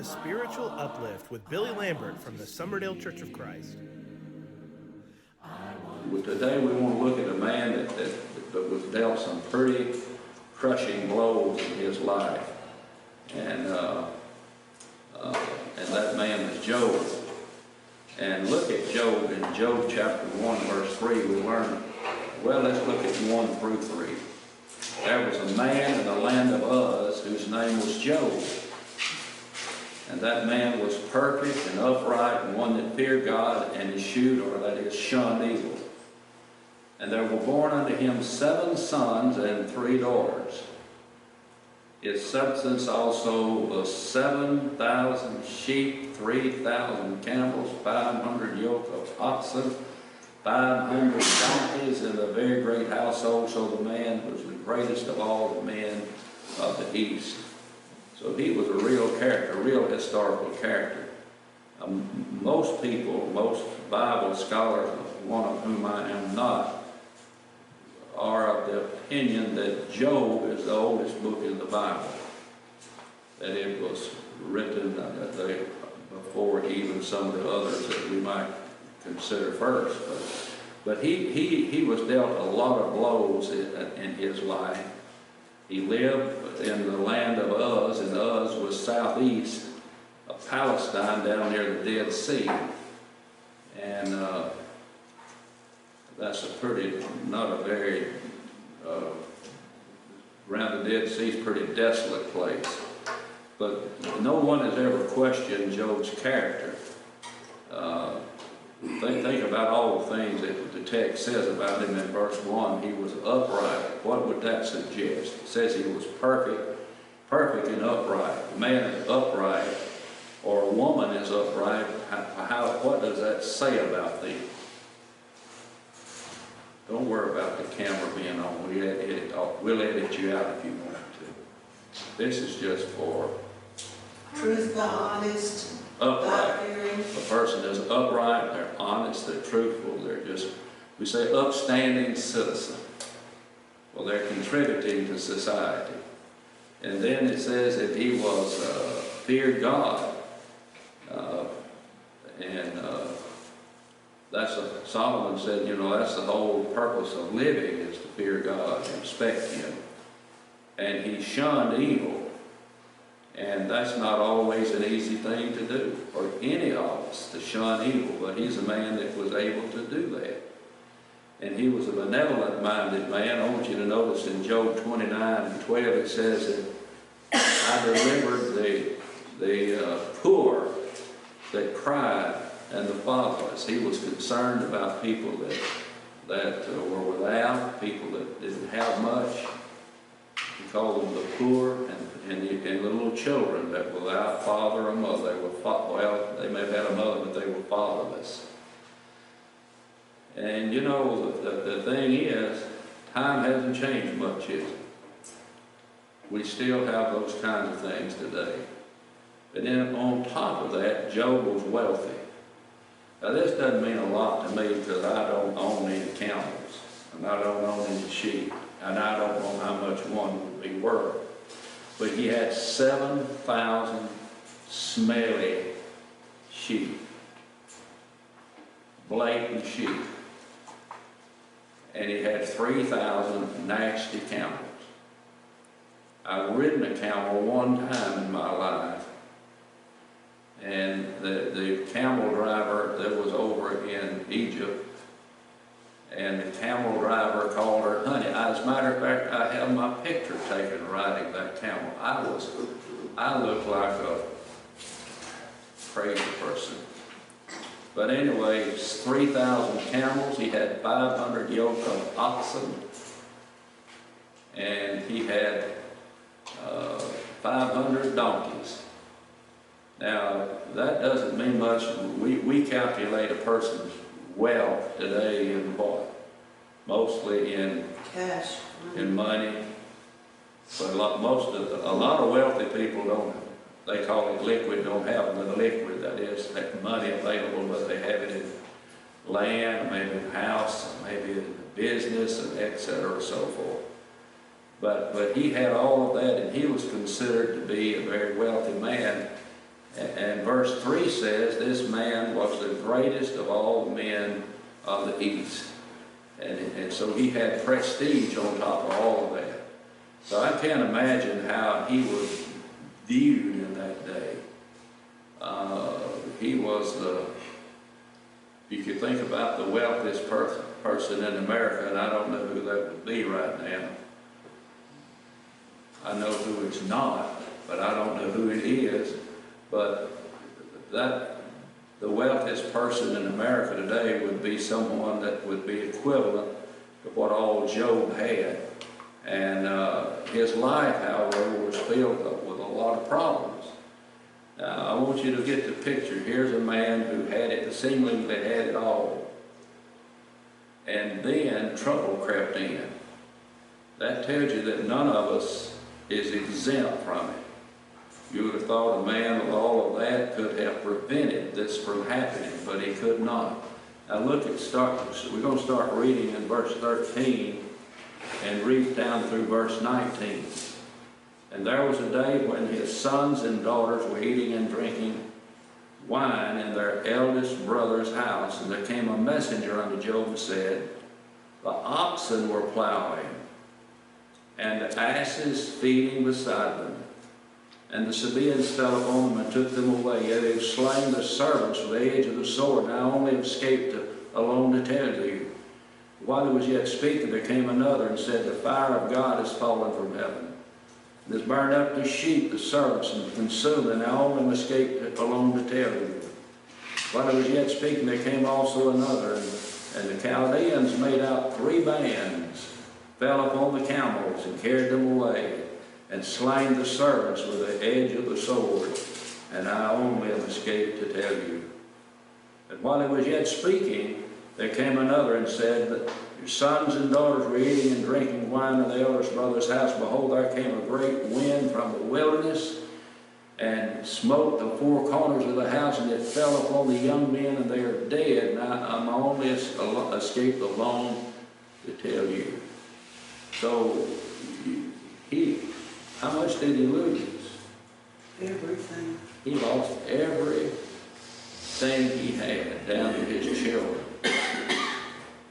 to Spiritual Uplift with Billy Lambert from the Summerdale Church of Christ. Today we want to look at a man that was dealt some pretty crushing blows in his life. And that man is Job. And look at Job in Job chapter 1 verse 3. We learn, well, let's look at 1 through 3. There was a man in the land of Uz whose name was Job. And that man was perfect and upright and one that feared God and eschewed, or that is, shunned evil. And there were born unto him 7 sons and 3 daughters. His substance also was 7,000 sheep, 3,000 camels, 500 yoke of oxen, 500 donkeys, and a very great household. So the man was the greatest of all the men of the East. So he was a real character, a real historical character. Most people, most Bible scholars, one of whom I am not, are of the opinion that Job is the oldest book in the Bible. That it was written before even some of the others that we might consider first. But he was dealt a lot of blows in his life. He lived in the land of Uz, and Uz was southeast of Palestine down near the Dead Sea. And that's a pretty, not a very, around the Dead Sea is a pretty desolate place. But no one has ever questioned Job's character. Think about all the things that the text says about him in verse 1. He was upright. What would that suggest? It says he was perfect and upright. A man is upright, or a woman is upright. What does that say about them? Don't worry about the camera being on. We'll edit you out if you want to. This is just for truthful, honest, upright. God-fearing. A person is upright, they're honest, they're truthful, they're just, we say, upstanding citizen. Well, they're contributing to society. And then it says that he was feared God. Solomon said, that's the whole purpose of living, is to fear God and respect Him. And he shunned evil. And that's not always an easy thing to do for any of us, to shun evil. But he's a man that was able to do that. And he was a benevolent-minded man. I want you to notice in Job 29:12 it says that I delivered the poor that cried and the fatherless. He was concerned about people that were without, people that didn't have much. He called them the poor and the little children that were without father or mother. They may have had a mother, but they were fatherless. And the thing is, time hasn't changed much, has it? We still have those kinds of things today. And then on top of that, Job was wealthy. Now this doesn't mean a lot to me because I don't own any camels, and I don't own any sheep, and I don't know how much one would be worth. But he had 7,000 smelly sheep, blatant sheep. And he had 3,000 nasty camels. I've ridden a camel one time in my life. And the camel driver that was over in Egypt, and the camel driver called her honey. As a matter of fact, I have my picture taken riding that camel. I looked like a crazy person. But anyway, 3,000 camels. He had 500 yoke of oxen, and he had 500 donkeys. Now, that doesn't mean much. We calculate a person's wealth today in what? Mostly in Cash. in money. But a lot of wealthy people don't. They call it liquid. Don't have the liquid. That is, that money available, but they have it in land, maybe in house, maybe in business, and etc. and so forth. But he had all of that, and he was considered to be a very wealthy man. And verse 3 says, this man was the greatest of all men of the East. And so he had prestige on top of all of that. So I can't imagine how he was viewed in that day. He was you could think about the wealthiest person in America, and I don't know who that would be right now. I know who it's not, but I don't know who it is. But the wealthiest person in America today would be someone that would be equivalent to what all Job had. And his life, however, was filled up with a lot of problems. Now, I want you to get the picture. Here's a man who had it, seemingly had it all. And then trouble crept in. That tells you that none of us is exempt from it. You would have thought a man with all of that could have prevented this from happening, but he could not. Now look at we're going to start reading in verse 13 and read down through verse 19. And there was a day when his sons and daughters were eating and drinking wine in their eldest brother's house. And there came a messenger unto Job and said, the oxen were plowing, and the asses feeding beside them. And the Sabaeans fell upon them and took them away. Yet they have slain the servants with the edge of the sword. And I only escaped alone to tell you. While he was yet speaking, there came another and said, the fire of God is fallen from heaven, and has burned up the sheep, the servants, and consumed them. And I only escaped alone to tell you. While he was yet speaking, there came also another, and the Chaldeans made out 3 bands, fell upon the camels, and carried them away, and slain the servants with the edge of the sword. And I only have escaped to tell you. And while he was yet speaking, there came another and said, that your sons and daughters were eating and drinking wine in the eldest brother's house. Behold, there came a great wind from the wilderness, and smote the 4 corners of the house, and it fell upon the young men, and they are dead. And I'm only escaped alone to tell you. So, how much did he lose? Everything. He lost everything he had, down to his children.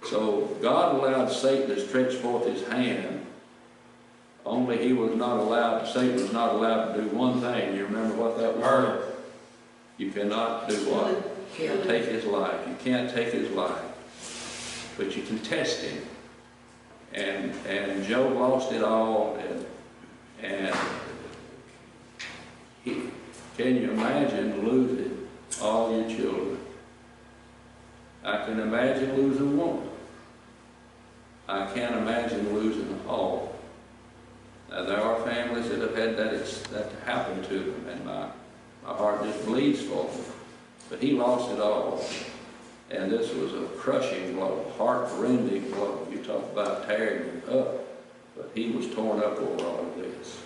So God allowed Satan to stretch forth his hand, only Satan was not allowed to do one thing. You remember what that was? Murder. You cannot do what? Take his life. You can't take his life, but you can test him. And Job lost it all, and can you imagine losing all your children? I can imagine losing one. I can't imagine losing all. Now, there are families that have had that happen to them, and my heart just bleeds for them. But he lost it all. And this was a crushing blow, heart-rending blow. You talk about tearing him up, but he was torn up over all of this.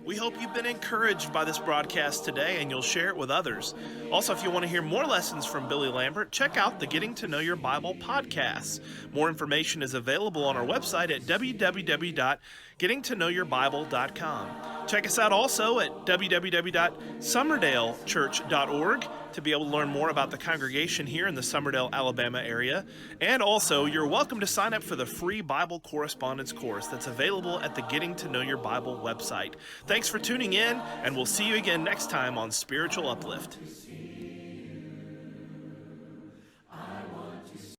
We hope you've been encouraged by this broadcast today and you'll share it with others. Also, if you want to hear more lessons from Billy Lambert, check out the Getting to Know Your Bible podcasts. More information is available on our website at www.gettingtoknowyourbible.com. Check us out also at www.summerdalechurch.org to be able to learn more about the congregation here in the Summerdale, Alabama area. And also, you're welcome to sign up for the free Bible correspondence course that's available at the Getting to Know Your Bible website. Thanks for tuning in, and we'll see you again next time on Spiritual Uplift.